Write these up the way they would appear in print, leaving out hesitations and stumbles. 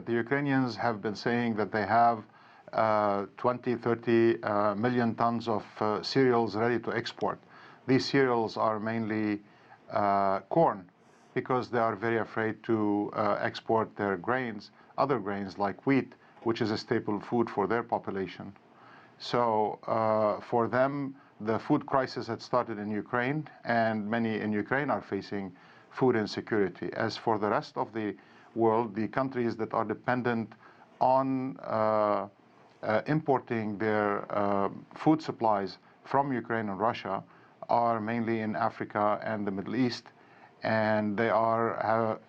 The Ukrainians have been saying that they have 20, 30 million tons of cereals ready to export. These cereals are mainly corn, because they are very afraid to export their grains, other grains like wheat, which is a staple food for their population. So for them, the food crisis had started in Ukraine, and many in Ukraine are facing food insecurity. As for the rest of the world, the countries that are dependent on importing their food supplies from Ukraine and Russia are mainly in Africa and the Middle East, and they are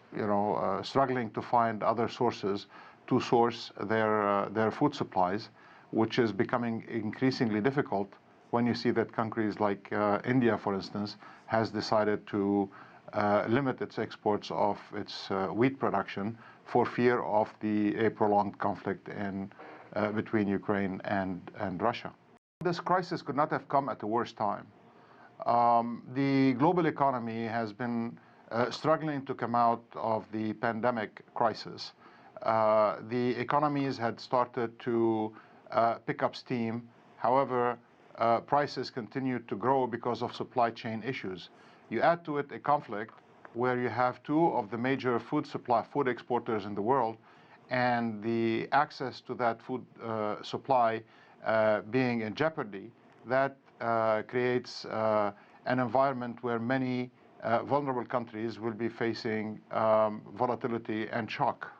struggling to find other sources to source their food supplies, which is becoming increasingly difficult when you see that countries like India, for instance, has decided to limit its exports of its wheat production for fear of a prolonged conflict between Ukraine and Russia. This crisis could not have come at a worse time. The global economy has been struggling to come out of the pandemic crisis. The economies had started to pick up steam. However, prices continued to grow because of supply chain issues. You add to it a conflict where you have two of the major food exporters in the world, and the access to that food supply being in jeopardy. That creates an environment where many vulnerable countries will be facing volatility and shock.